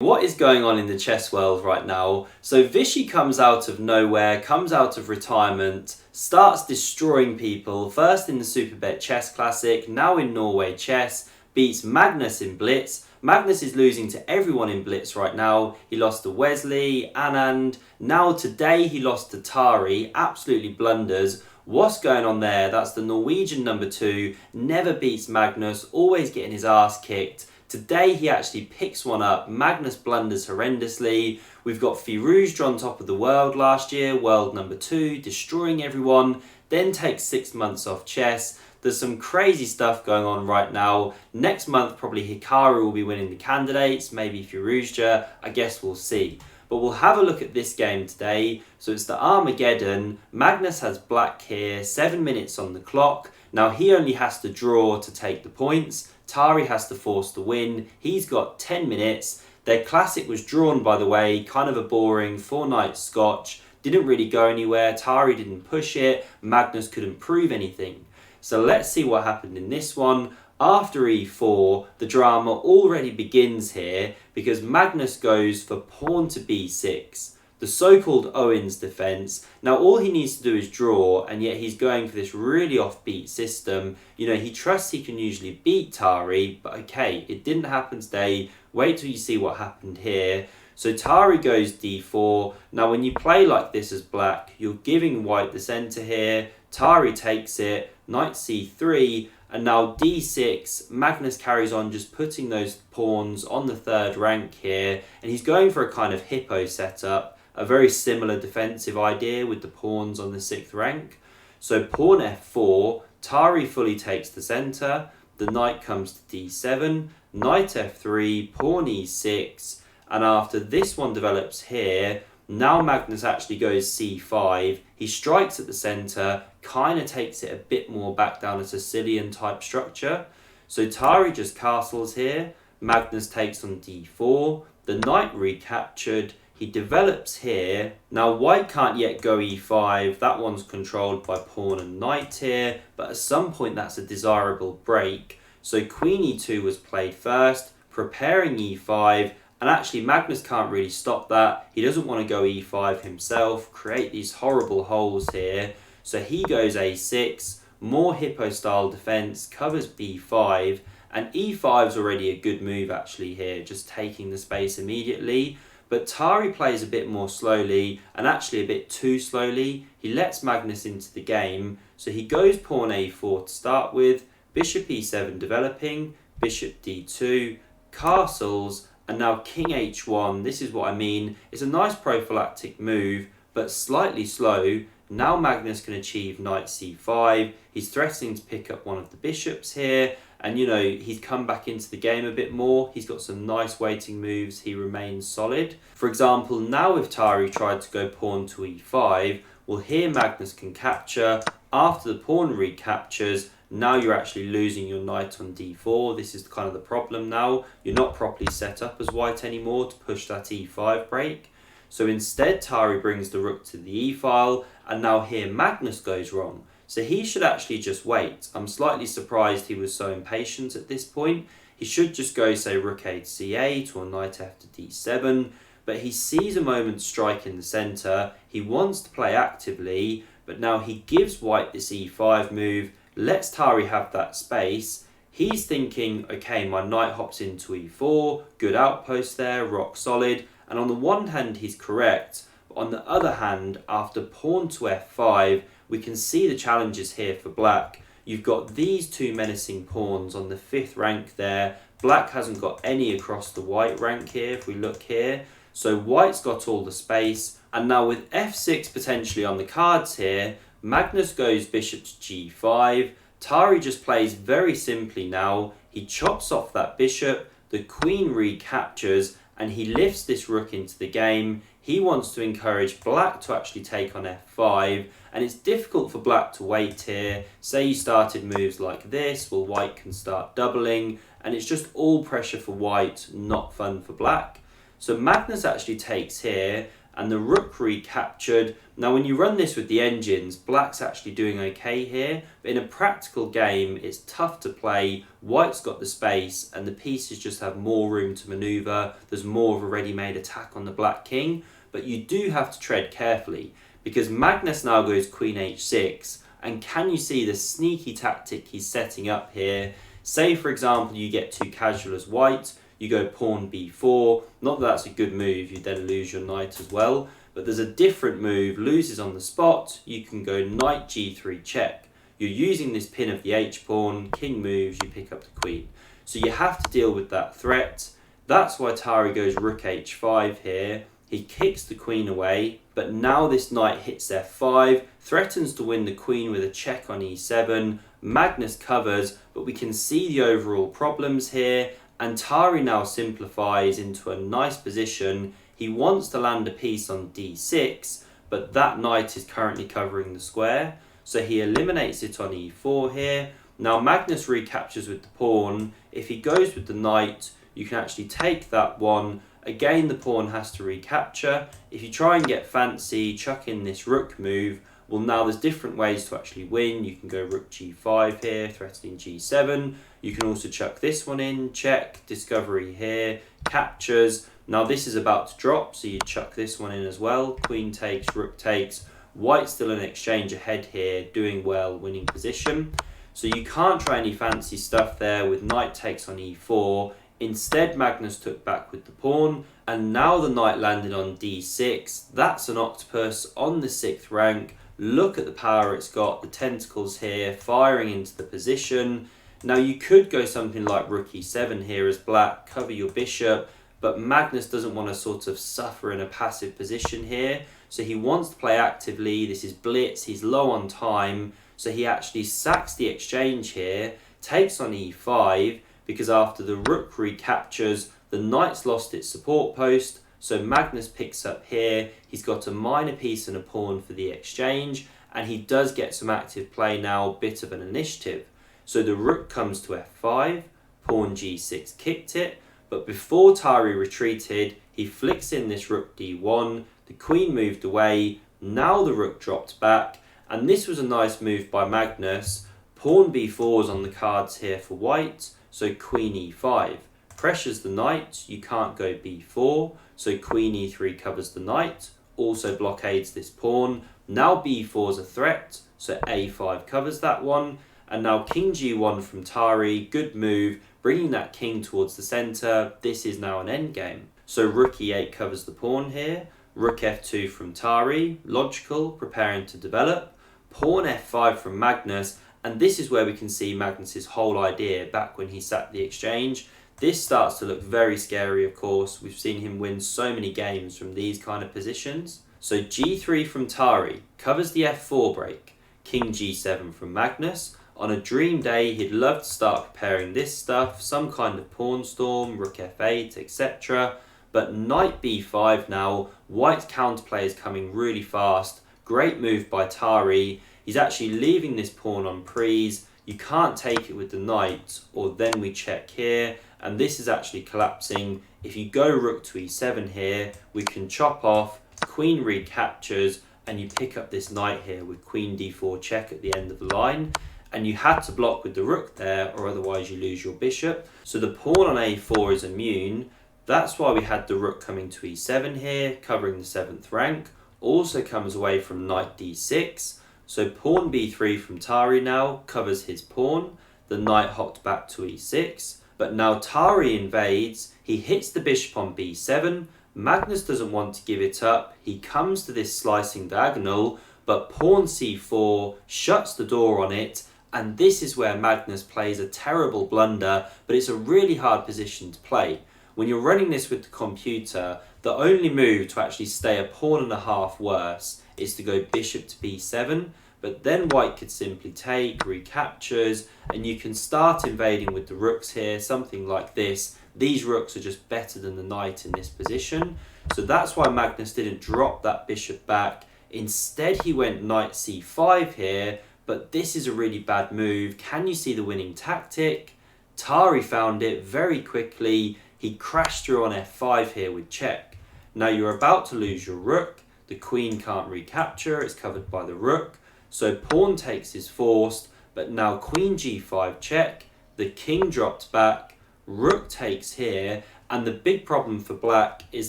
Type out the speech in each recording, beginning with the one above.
What is going on in the chess world right now? So Vichy comes out of nowhere, comes out of retirement, starts destroying people, first in the Superbet Chess Classic, now in Norway Chess, beats Magnus in Blitz. Magnus is losing to everyone in Blitz right now. He lost to Wesley, Anand, now today he lost to Tari, absolutely blunders. What's going on there? That's the Norwegian number 2, never beats Magnus, always getting his ass kicked. Today he actually picks one up. Magnus blunders horrendously. We've got Firouzja on top of the world last year, world number 2, destroying everyone, then takes 6 months off chess. There's some crazy stuff going on right now. Next month probably Hikaru will be winning the candidates, maybe Firouzja, I guess we'll see. But we'll have a look at this game today. So it's the Armageddon. Magnus has black here, 7 minutes on the clock. Now he only has to draw to take the points. Tari has to force the win. He's got 10 minutes. Their classic was drawn, by the way, kind of a boring 4-night scotch. Didn't really go anywhere. Tari didn't push it. Magnus couldn't prove anything. So let's see what happened in this one. After e4, the drama already begins here because Magnus goes for pawn to b6. The so-called Owen's defense. Now all he needs to do is draw, and yet he's going for this really offbeat system. You know, he trusts he can usually beat Tari, but okay, it didn't happen today. Wait till you see what happened here. So Tari goes d4. Now when you play like this as black, you're giving white the center here. Tari takes it, knight c3, and now d6. Magnus carries on just putting those pawns on the 3rd rank here, and he's going for a kind of hippo setup. A very similar defensive idea with the pawns on the 6th rank. So pawn f4, Tari fully takes the centre, the knight comes to d7, knight f3, pawn e6, and after this one develops here, now Magnus actually goes c5, he strikes at the centre, kind of takes it a bit more back down a Sicilian type structure. So Tari just castles here, Magnus takes on d4, the knight recaptured, he develops here. Now white can't yet go e5, that one's controlled by pawn and knight here, but at some point that's a desirable break. So queen e2 was played first, preparing e5, and actually Magnus can't really stop that. He doesn't want to go e5 himself, create these horrible holes here. So he goes a6, more hippo style defense, covers b5, and e5's already a good move actually here, just taking the space immediately. But Tari plays a bit more slowly, and actually a bit too slowly. He lets Magnus into the game, so he goes pawn a4 to start with, bishop e7 developing, bishop d2, castles, and now king h1. This is what I mean. It's a nice prophylactic move, but slightly slow. Now Magnus can achieve knight c5. He's threatening to pick up one of the bishops here. And you know, he's come back into the game a bit more. He's got some nice waiting moves. He remains solid. For example, now if Tari tried to go pawn to e5, well here Magnus can capture. After the pawn recaptures, now you're actually losing your knight on d4. This is kind of the problem now. You're not properly set up as white anymore to push that e5 break. So instead Tari brings the rook to the e-file, and now here Magnus goes wrong. So he should actually just wait. I'm slightly surprised he was so impatient at this point. He should just go, say, rook a to c8 or knight f to d7. But he sees a moment's strike in the centre. He wants to play actively, but now he gives white this e5 move, lets Tari have that space. He's thinking, okay, my knight hops into e4, good outpost there, rock solid. And on the one hand, he's correct. But on the other hand, after pawn to f5, we can see the challenges here for black. You've got these two menacing pawns on the 5th rank there. Black hasn't got any across the white rank here, if we look here. So white's got all the space. And now with f6 potentially on the cards here, Magnus goes bishop to g5. Tari just plays very simply now. He chops off that bishop, the queen recaptures, and he lifts this rook into the game. He wants to encourage black to actually take on f5, and it's difficult for black to wait here. Say you started moves like this, well white can start doubling, and it's just all pressure for white, not fun for black. So Magnus actually takes here, and the rook recaptured. Now when you run this with the engines, black's actually doing okay here, but in a practical game it's tough to play. White's got the space and the pieces just have more room to manoeuvre. There's more of a ready-made attack on the black king, but you do have to tread carefully because Magnus now goes queen h6, and can you see the sneaky tactic he's setting up here? Say for example you get too casual as white, you go pawn b4, not that that's a good move, you then lose your knight as well, but there's a different move, loses on the spot, you can go knight g3 check. You're using this pin of the h-pawn, king moves, you pick up the queen. So you have to deal with that threat. That's why Tari goes rook h5 here. He kicks the queen away, but now this knight hits f5, threatens to win the queen with a check on e7. Magnus covers, but we can see the overall problems here, and Tari now simplifies into a nice position. He wants to land a piece on d6, but that knight is currently covering the square, so he eliminates it on e4 here. Now Magnus recaptures with the pawn. If he goes with the knight, you can actually take that one. Again, the pawn has to recapture. If you try and get fancy, chuck in this rook move. Well, now there's different ways to actually win. You can go rook g5 here, threatening g7. You can also chuck this one in, check, discovery here, captures. Now this is about to drop, so you chuck this one in as well. Queen takes, rook takes. White's still an exchange ahead here, doing well, winning position. So you can't try any fancy stuff there with knight takes on e4. Instead, Magnus took back with the pawn, and now the knight landed on d6. That's an octopus on the 6th rank. Look at the power it's got, the tentacles here, firing into the position. Now you could go something like rook e7 here as black, cover your bishop, but Magnus doesn't want to sort of suffer in a passive position here. So he wants to play actively. This is blitz, he's low on time. So he actually sacks the exchange here, takes on e5, because after the rook recaptures, the knight's lost its support post. So Magnus picks up here, he's got a minor piece and a pawn for the exchange, and he does get some active play now, bit of an initiative. So the rook comes to f5, pawn g6 kicked it, but before Tari retreated, he flicks in this rook d1, the queen moved away, now the rook dropped back, and this was a nice move by Magnus. Pawn b4 is on the cards here for white, so queen e5. Pressures the knight, you can't go b4, so queen e3 covers the knight, also blockades this pawn. Now b4 is a threat, so a5 covers that one, and now king g1 from Tari, good move, bringing that king towards the centre. This is now an endgame. So rook e8 covers the pawn here, rook f2 from Tari, logical, preparing to develop, pawn f5 from Magnus, and this is where we can see Magnus's whole idea back when he sacked the exchange. This starts to look very scary, of course. We've seen him win so many games from these kind of positions. So g3 from Tari covers the f4 break. King g7 from Magnus. On a dream day, he'd love to start preparing this stuff, some kind of pawn storm, rook f8, etc. But knight b5 now. White's counterplay is coming really fast. Great move by Tari. He's actually leaving this pawn on prise. You can't take it with the knight, or then we check here, and this is actually collapsing. If you go rook to e7 here, we can chop off, queen recaptures, and you pick up this knight here with queen d4 check at the end of the line. And you had to block with the rook there, or otherwise you lose your bishop. So the pawn on a4 is immune. That's why we had the rook coming to e7 here, covering the 7th rank. Also comes away from knight d6. So pawn b3 from Tari now covers his pawn. The knight hopped back to e6. But now Tari invades. He hits the bishop on b7. Magnus doesn't want to give it up. He comes to this slicing diagonal, but pawn c4 shuts the door on it. And this is where Magnus plays a terrible blunder, but it's a really hard position to play. When you're running this with the computer, the only move to actually stay a pawn and a half worse is to go bishop to b7, but then white could simply take, recaptures, and you can start invading with the rooks here, something like this. These rooks are just better than the knight in this position, so that's why Magnus didn't drop that bishop back. Instead, he went knight c5 here, but this is a really bad move. Can you see the winning tactic? Tari found it very quickly. He crashed through on f5 here with check. Now you're about to lose your rook. The queen can't recapture, it's covered by the rook. So pawn takes is forced, but now queen g5 check, the king dropped back, rook takes here, and the big problem for black is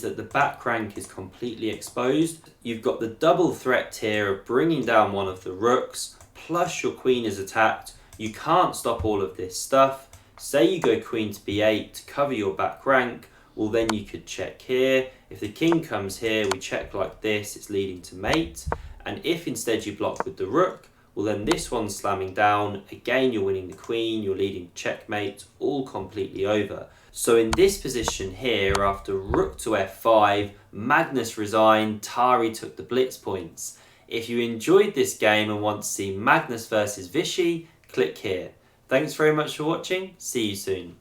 that the back rank is completely exposed. You've got the double threat here of bringing down one of the rooks, plus your queen is attacked. You can't stop all of this stuff. Say you go queen to b8 to cover your back rank, well then you could check here. If the king comes here, we check like this, it's leading to mate. And if instead you block with the rook, well then this one's slamming down. Again, you're winning the queen, you're leading checkmate, all completely over. So in this position here, after rook to f5, Magnus resigned, Tari took the blitz points. If you enjoyed this game and want to see Magnus versus Vishy, click here. Thanks very much for watching, see you soon.